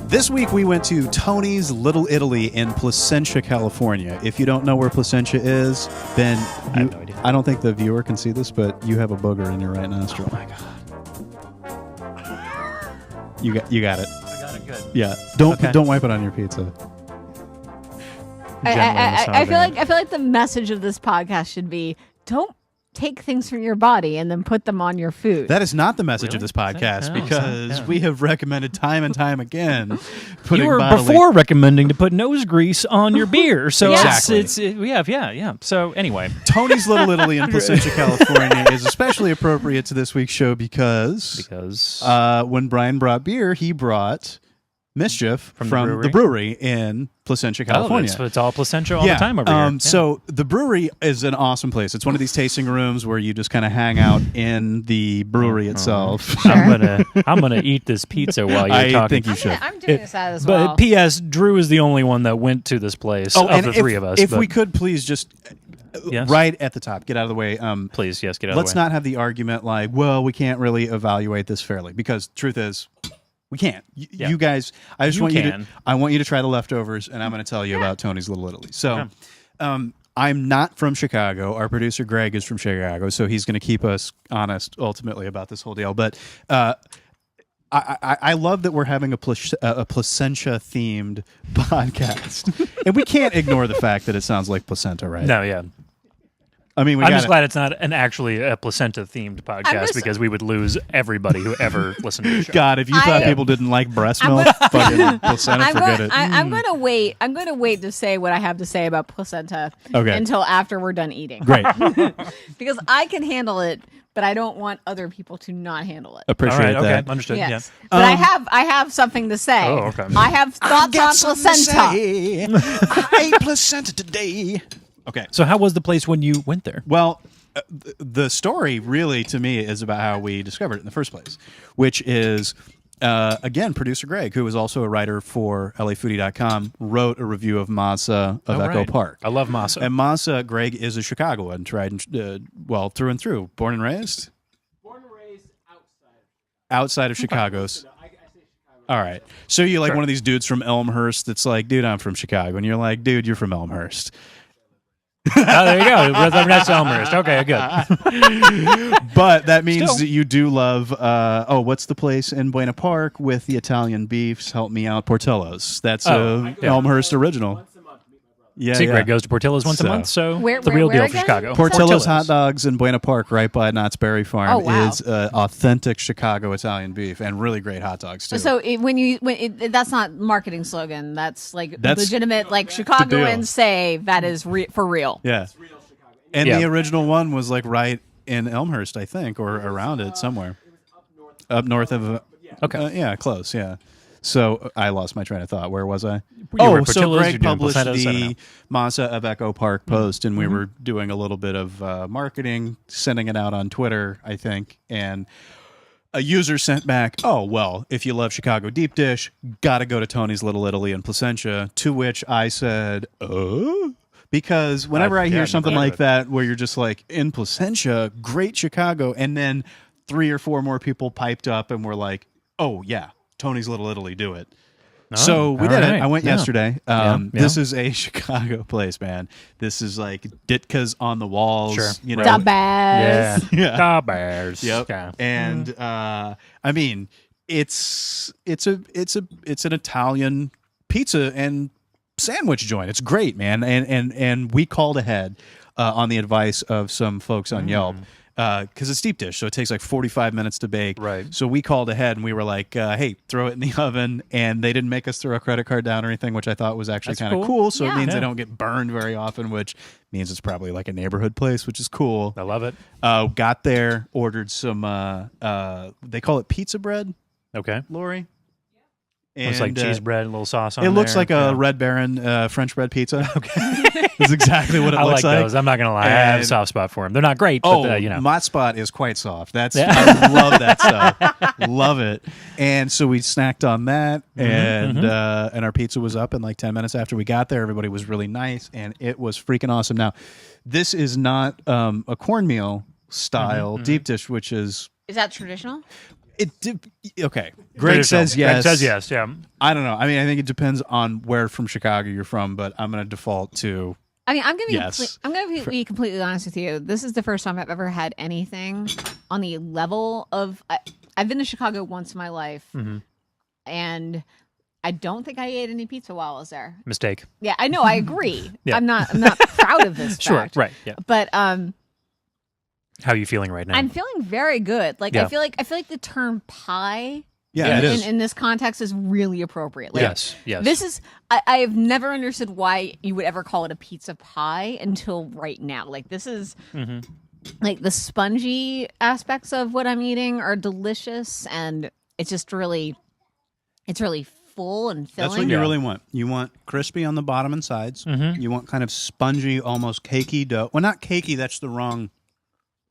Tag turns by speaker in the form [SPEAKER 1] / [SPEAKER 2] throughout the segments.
[SPEAKER 1] This week we went to Tony's Little Italy in Placentia, California. If you don't know where Placentia is, then
[SPEAKER 2] I have no idea.
[SPEAKER 1] I don't think the viewer can see this, but you have a booger in your right nostril.
[SPEAKER 2] Oh my god.
[SPEAKER 1] You got it.
[SPEAKER 2] I got it good.
[SPEAKER 1] Yeah. Don't wipe it on your pizza.
[SPEAKER 3] I feel like the message of this podcast should be: don't take things from your body and then put them on your food.
[SPEAKER 1] That is not the message of
[SPEAKER 2] Really?
[SPEAKER 1] this podcast
[SPEAKER 2] No,
[SPEAKER 1] because
[SPEAKER 2] yeah.
[SPEAKER 1] we have recommended time and time again
[SPEAKER 2] You
[SPEAKER 1] putting
[SPEAKER 2] were
[SPEAKER 1] bodily...
[SPEAKER 2] before recommending to put nose grease on your beer, so
[SPEAKER 1] Exactly.
[SPEAKER 2] we have. So anyway,
[SPEAKER 1] Tony's Little Italy in Placentia, California is especially appropriate to this week's show because when Brian brought beer, he brought Mischief from the brewery in Placentia, California.
[SPEAKER 2] it's all Placentia all the time over here.
[SPEAKER 1] So the brewery is an awesome place. It's one of these tasting rooms where you just kind of hang out in the brewery itself.
[SPEAKER 2] I'm gonna eat this pizza while you're
[SPEAKER 1] I
[SPEAKER 2] talking.
[SPEAKER 1] think you should.
[SPEAKER 3] I'm doing this as
[SPEAKER 2] But
[SPEAKER 3] well.
[SPEAKER 2] P.S. Drew is the only one that went to this place of
[SPEAKER 1] and
[SPEAKER 2] the three of us.
[SPEAKER 1] If
[SPEAKER 2] but
[SPEAKER 1] we could please just
[SPEAKER 2] Yes?
[SPEAKER 1] right at the top, get out of the way.
[SPEAKER 2] please, yes, get out
[SPEAKER 1] Let's
[SPEAKER 2] of the way.
[SPEAKER 1] not have the argument like, well, we can't really evaluate this fairly because truth is, we can't. You guys, I just want you to. I want you to try the leftovers, and I'm going to tell you about Tony's Little Italy. So, I'm not from Chicago. Our producer Greg is from Chicago, so he's going to keep us honest ultimately about this whole deal. But I love that we're having a Placentia themed podcast, and we can't ignore the fact that it sounds like placenta, right?
[SPEAKER 2] No, yeah.
[SPEAKER 1] I mean,
[SPEAKER 2] I'm just glad it's not actually a placenta-themed podcast because we would lose everybody who ever listened to the show.
[SPEAKER 1] God, if you thought people didn't like breast milk, fucking placenta, forget it.
[SPEAKER 3] I'm going to wait. I'm going to wait to say what I have to say about placenta until after we're done eating.
[SPEAKER 1] Great.
[SPEAKER 3] Because I can handle it, but I don't want other people to not handle it.
[SPEAKER 1] Appreciate
[SPEAKER 2] All right,
[SPEAKER 1] that.
[SPEAKER 2] okay, understood.
[SPEAKER 3] Yes.
[SPEAKER 2] Yeah.
[SPEAKER 3] But I have something to say.
[SPEAKER 2] Oh, okay.
[SPEAKER 3] I have thoughts on placenta.
[SPEAKER 1] I ate placenta today. Okay.
[SPEAKER 2] So how was the place when you went there?
[SPEAKER 1] Well, the story really, to me, is about how we discovered it in the first place, which is, again, producer Greg, who was also a writer for LAFoodie.com, wrote a review of Masa of Echo Park.
[SPEAKER 2] I love Masa.
[SPEAKER 1] And Masa, Greg, is a Chicagoan, through and through. Born and raised?
[SPEAKER 4] Born and raised
[SPEAKER 1] Outside of Chicago. All right. So you're like one of these dudes from Elmhurst that's like, dude, I'm from Chicago. And you're like, dude, you're from Elmhurst.
[SPEAKER 2] Oh, there you go. That's Elmhurst. Okay, good.
[SPEAKER 1] But that means that you do love, what's the place in Buena Park with the Italian beefs? Help me out. Portillo's. That's Elmhurst original. Yeah,
[SPEAKER 2] See, Greg goes to Portillo's once a month, so
[SPEAKER 3] Where-
[SPEAKER 2] the real
[SPEAKER 3] where
[SPEAKER 2] deal
[SPEAKER 3] again?
[SPEAKER 2] for Chicago.
[SPEAKER 1] Portillo's Hot Dogs in Buena Park, right by Knott's Berry Farm,
[SPEAKER 3] Oh, wow.
[SPEAKER 1] is authentic Chicago Italian beef and really great hot dogs too.
[SPEAKER 3] So that's not marketing slogan. That's like
[SPEAKER 1] That's
[SPEAKER 3] legitimate. Like
[SPEAKER 1] deal.
[SPEAKER 3] Chicagoans say that is for real.
[SPEAKER 1] yeah, and the original one was like right in Elmhurst, I think, or around it somewhere. Up north of.
[SPEAKER 2] Okay.
[SPEAKER 1] Close. Yeah. So I lost my train of thought. Where was I?
[SPEAKER 2] were
[SPEAKER 1] So
[SPEAKER 2] Portillo's,
[SPEAKER 1] Greg
[SPEAKER 2] you're doing
[SPEAKER 1] published
[SPEAKER 2] placentas, I don't
[SPEAKER 1] the
[SPEAKER 2] know.
[SPEAKER 1] Masa of Echo Park post, and we were doing a little bit of marketing, sending it out on Twitter, I think, and a user sent back, oh, well, if you love Chicago deep dish, got to go to Tony's Little Italy in Placentia, to which I said, because whenever I hear something like that, where you're just like, in Placentia, great Chicago, and then 3 or 4 more people piped up and were like, oh, yeah, Tony's Little Italy, do it. So we did it. I went yesterday. This is a Chicago place, man. This is like Ditka's on the walls.
[SPEAKER 2] Sure.
[SPEAKER 1] You know,
[SPEAKER 3] Da Bears.
[SPEAKER 2] Da Bears.
[SPEAKER 1] Yep.
[SPEAKER 2] Yeah.
[SPEAKER 1] And I mean, it's an Italian pizza and sandwich joint. It's great, man. And we called ahead on the advice of some folks on Yelp. Because it's deep dish, so it takes like 45 minutes to bake.
[SPEAKER 2] Right.
[SPEAKER 1] So we called ahead and we were like, hey, throw it in the oven. And they didn't make us throw a credit card down or anything, which I thought was actually kind of cool. So it means they don't get burned very often, which means it's probably like a neighborhood place, which is cool.
[SPEAKER 2] I love it.
[SPEAKER 1] Got there, ordered some, they call it pizza bread,
[SPEAKER 2] Okay.
[SPEAKER 1] Lori.
[SPEAKER 2] It's like cheese bread, a little sauce on
[SPEAKER 1] it
[SPEAKER 2] there.
[SPEAKER 1] looks like a Red Baron French bread pizza. Okay. That's exactly what it
[SPEAKER 2] I
[SPEAKER 1] looks
[SPEAKER 2] like
[SPEAKER 1] like.
[SPEAKER 2] those. I'm not going to lie. I have a soft spot for them. They're not great, but you know.
[SPEAKER 1] My spot is quite soft. I love that stuff. Love it. And so we snacked on that, and our pizza was up in like 10 minutes after we got there. Everybody was really nice, and it was freaking awesome. Now, this is not a cornmeal style deep dish, which is
[SPEAKER 3] Is that traditional?
[SPEAKER 1] Okay. Greg says yes.
[SPEAKER 2] Greg says yes. Yeah.
[SPEAKER 1] I don't know. I mean, I think it depends on where from Chicago you're from, but I'm going to default to.
[SPEAKER 3] I mean, I'm gonna be
[SPEAKER 1] yes.
[SPEAKER 3] I'm gonna be completely honest with you. This is the first time I've ever had anything on the level of. I've been to Chicago once in my life, and I don't think I ate any pizza while I was there.
[SPEAKER 2] Mistake.
[SPEAKER 3] Yeah, I know. I agree.
[SPEAKER 2] Yeah.
[SPEAKER 3] I'm not proud of this.
[SPEAKER 2] Sure.
[SPEAKER 3] Fact.
[SPEAKER 2] Right. Yeah.
[SPEAKER 3] But
[SPEAKER 2] how are you feeling right now?
[SPEAKER 3] I'm feeling very good. Like
[SPEAKER 2] Yeah.
[SPEAKER 3] I feel like the term pie.
[SPEAKER 1] Yeah, it is.
[SPEAKER 3] In this context is really appropriate. Like,
[SPEAKER 2] yes.
[SPEAKER 3] This is I have never understood why you would ever call it a pizza pie until right now. Like this is like the spongy aspects of what I'm eating are delicious, and it's just really full and filling.
[SPEAKER 1] That's what you really want. You want crispy on the bottom and sides. You want kind of spongy, almost cakey dough. Well, not cakey. That's the wrong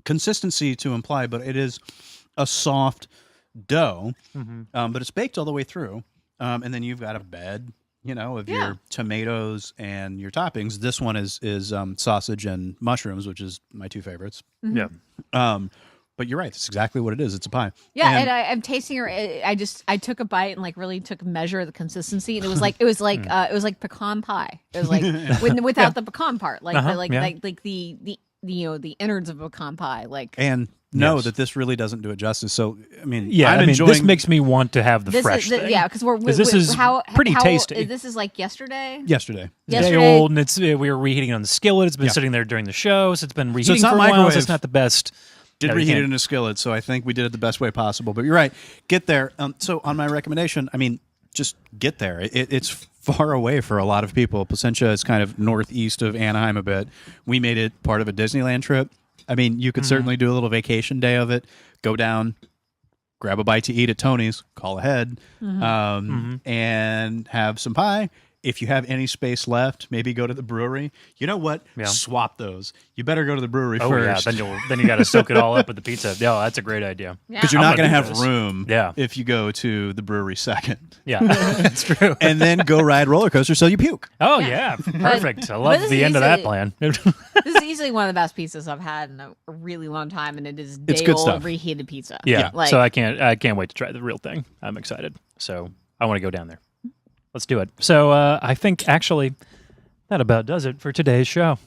[SPEAKER 1] consistency to imply, but it is a soft dough, but it's baked all the way through. And then you've got a bed, of your tomatoes and your toppings. This one is sausage and mushrooms, which is my two favorites.
[SPEAKER 2] Yeah.
[SPEAKER 1] But you're right. That's exactly what it is. It's a pie.
[SPEAKER 3] Yeah, and I'm tasting her. I took a bite and like really took measure of the consistency, and it was like pecan pie. It was like without the pecan part, like the innards of a pecan pie, like
[SPEAKER 1] and. No, that this really doesn't do it justice. So, I mean,
[SPEAKER 2] I'm enjoying... this makes me want to have the fresh thing.
[SPEAKER 3] Yeah, because
[SPEAKER 2] this is pretty tasty.
[SPEAKER 3] This is like yesterday.
[SPEAKER 1] Yesterday.
[SPEAKER 2] Day old, and we were reheating on the skillet. It's been sitting there during the show, so it's been reheating for a while. So it's not the best.
[SPEAKER 1] Did reheat it in a skillet, so I think we did it the best way possible. But you're right. Get there. So on my recommendation, I mean, just get there. It's far away for a lot of people. Placentia is kind of northeast of Anaheim a bit. We made it part of a Disneyland trip. I mean, you could certainly do a little vacation day of it. Go down, grab a bite to eat at Tony's, call ahead, and have some pie. If you have any space left, maybe go to the brewery. You know what? Yeah. Swap those. You better go to the brewery first.
[SPEAKER 2] Yeah, then you got to soak it all up with the pizza. Yeah, that's a great idea.
[SPEAKER 1] Because you're not going to have room if you go to the brewery second.
[SPEAKER 2] Yeah, that's true.
[SPEAKER 1] And then go ride roller coasters so you puke.
[SPEAKER 2] Oh, yeah. Perfect. I love the end of that plan.
[SPEAKER 3] This is easily one of the best pizzas I've had in a really long time, and it is day-old reheated pizza.
[SPEAKER 2] Yeah, so I can't wait to try the real thing. I'm excited. So I want to go down there. Let's do it. So I think, actually, that about does it for today's show.